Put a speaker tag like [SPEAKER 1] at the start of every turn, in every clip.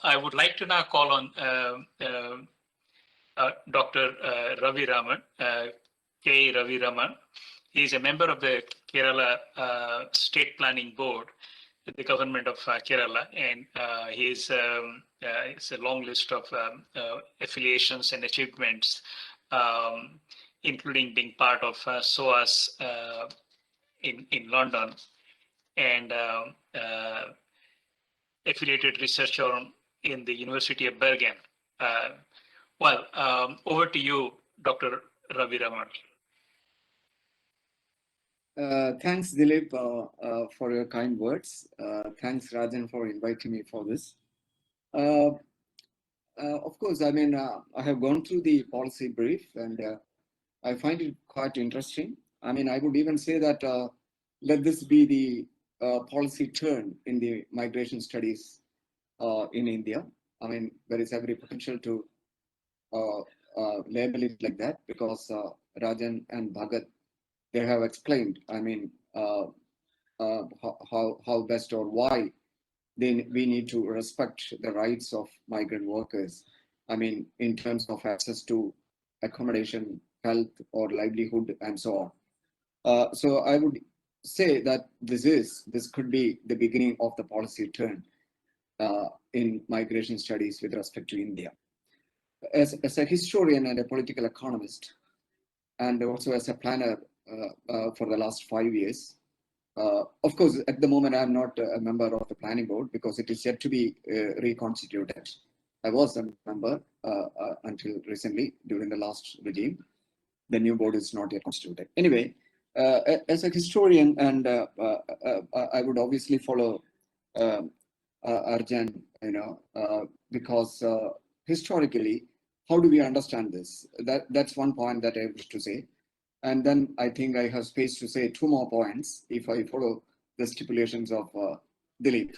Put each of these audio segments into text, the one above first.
[SPEAKER 1] I would like to now call on Dr. Ravi Raman, K. Ravi Raman. He is a member of the Kerala State Planning Board with the government of Kerala, and it's a long list of affiliations and achievements, including being part of SOAS in London, and affiliated researcher in the University of Bergen. Over to you, Dr. Ravi Raman.
[SPEAKER 2] Thanks, Dilip, for your kind words. Thanks, Rajan, for inviting me for this. Of course, I mean, I have gone through the policy brief and I find it quite interesting. I mean, I would even say that let this be the policy turn in the migration studies in India. I mean, there is every potential to label it like that because Rajan and Bhagat, they have explained, I mean, how best or why we need to respect the rights of migrant workers. I mean, in terms of access to accommodation, health, or livelihood, and so on. So I would say that this could be the beginning of the policy turn in migration studies with respect to India. As a historian and a political economist, and also as a planner for the last 5 years, of course, at the moment, I'm not a member of the planning board because it is yet to be reconstituted. I was a member until recently during the last regime. The new board is not yet constituted. Anyway, as a historian, and I would obviously follow Arjan, because historically, how do we understand this? That's one point that I wish to say. And then I think I have space to say 2 more points if I follow the stipulations of Dilip.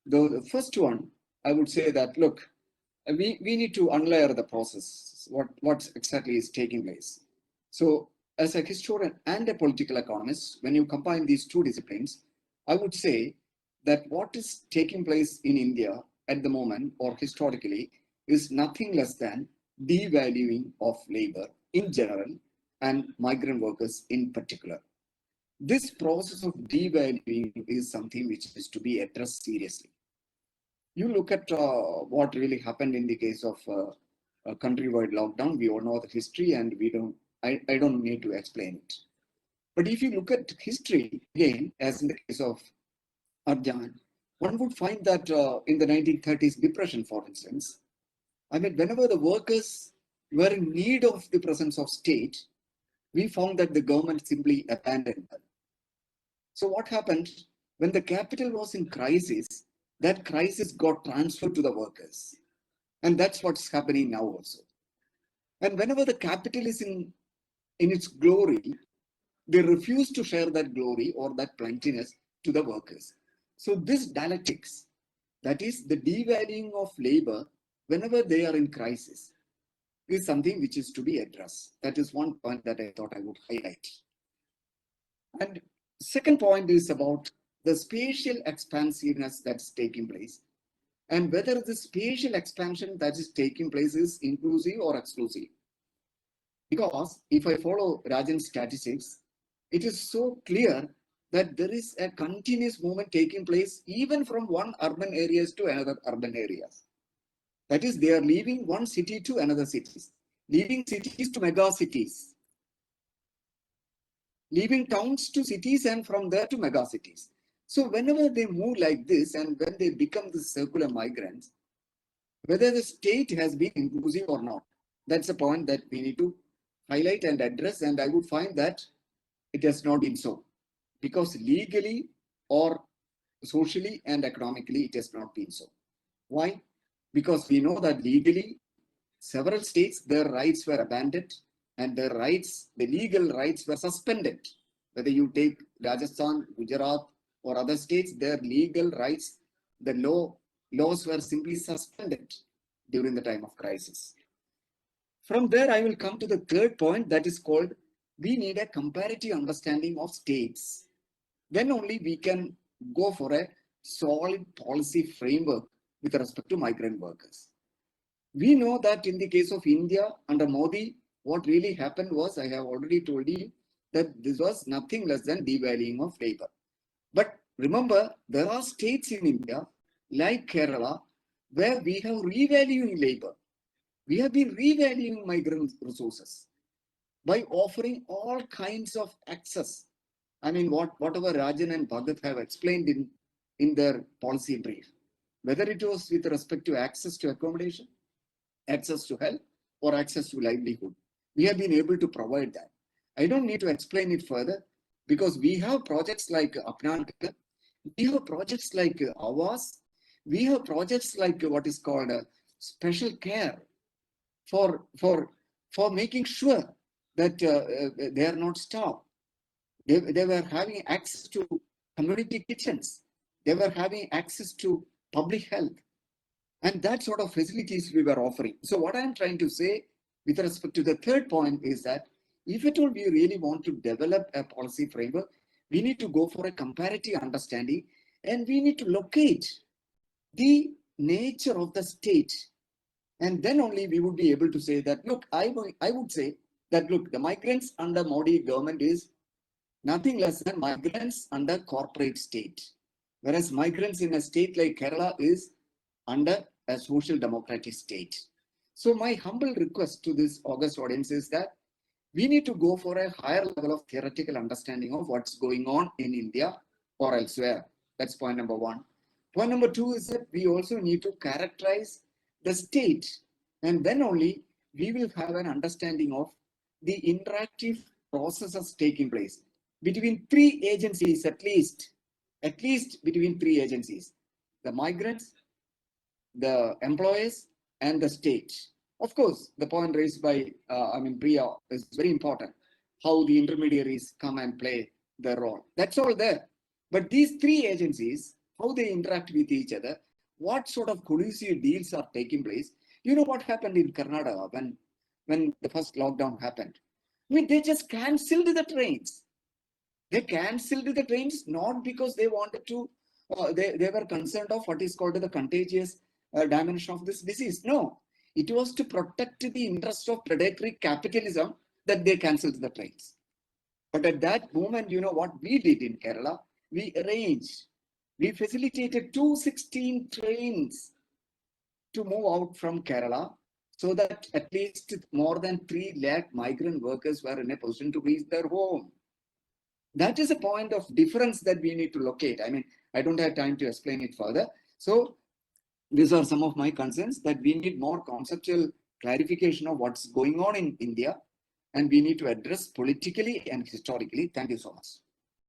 [SPEAKER 2] The first one, I would say that, look, we need to unlayer the process, what exactly is taking place. So as a historian and a political economist, when you combine these 2 disciplines, I would say that what is taking place in India at the moment or historically is nothing less than devaluing of labor in general and migrant workers in particular. This process of devaluing is something which is to be addressed seriously. You look at what really happened in the case of a countrywide lockdown. We all know the history, and I don't need to explain it. But if you look at history again, as in the case of Arjan, one would find that in the 1930s depression, for instance, I mean, whenever the workers were in need of the presence of state, we found that the government simply abandoned them. So what happened when the capital was in crisis? That crisis got transferred to the workers, and that's what's happening now also. And whenever the capital is in its glory, they refuse to share that glory or that plentiness to the workers. So this dialectics, that is the devaluing of labor whenever they are in crisis, is something which is to be addressed. That is one point that I thought I would highlight. And second point is about the spatial expansiveness that's taking place and whether the spatial expansion that is taking place is inclusive or exclusive. Because if I follow Rajan's statistics, it is so clear that there is a continuous movement taking place even from one urban areas to another urban areas. That is, they are leaving one city to another cities, leaving cities to mega cities, leaving towns to cities, and from there to mega cities. So whenever they move like this and when they become the circular migrants, whether the state has been inclusive or not, that's a point that we need to highlight and address. And I would find that it has not been so, because legally or socially and economically, it has not been so. Why? Because we know that legally, several states, their rights were abandoned and their rights, the legal rights were suspended. Whether you take Rajasthan, Gujarat, or other states, their legal rights, the laws were simply suspended during the time of crisis. From there, I will come to the third point, that is called, we need a comparative understanding of states. Then only we can go for a solid policy framework with respect to migrant workers. We know that in the case of India under Modi, what really happened was, I have already told you that this was nothing less than devaluing of labor. But remember, there are states in India like Kerala where we have revaluing labor. We have been revaluing migrant resources by offering all kinds of access. I mean, whatever Rajan and Bhagat have explained in their policy brief, whether it was with respect to access to accommodation, access to health, or access to livelihood. We have been able to provide that. I don't need to explain it further because we have projects like Apna Ghar, we have projects like Awas, we have projects like what is called special care for, for making sure that they are not starved. They were having access to community kitchens. They were having access to public health. And that sort of facilities we were offering. So what I'm trying to say with respect to the third point is that if at all we really want to develop a policy framework, we need to go for a comparative understanding and we need to locate the nature of the state. And then only we would be able to say that, look, I would say that, look, the migrants under Modi government is nothing less than migrants under corporate state. Whereas migrants in a state like Kerala is under a social democratic state. So my humble request to this August audience is that we need to go for a higher level of theoretical understanding of what's going on in India or elsewhere. That's point number one. Point number two is that we also need to characterize the state, and then only we will have an understanding of the interactive processes taking place between three agencies, at least between three agencies: the migrants, the employers, and the state. Of course, the point raised by Priya is very important. How the intermediaries come and play their role. That's all there. But these three agencies, how they interact with each other, what sort of collusive deals are taking place. You know what happened in Karnataka when the first lockdown happened? I mean, they just cancelled the trains. They cancelled the trains not because they wanted to, they were concerned of what is called the contagious dimension of this disease. No, it was to protect the interest of predatory capitalism that they cancelled the trains. But at that moment, you know what we did in Kerala? We facilitated 216 trains to move out from Kerala so that at least more than 3 lakh migrant workers were in a position to reach their home. That is a point of difference that we need to locate. I mean, I don't have time to explain it further. So these are some of my concerns, that we need more conceptual clarification of what's going on in India, and we need to address politically and historically. Thank you so much.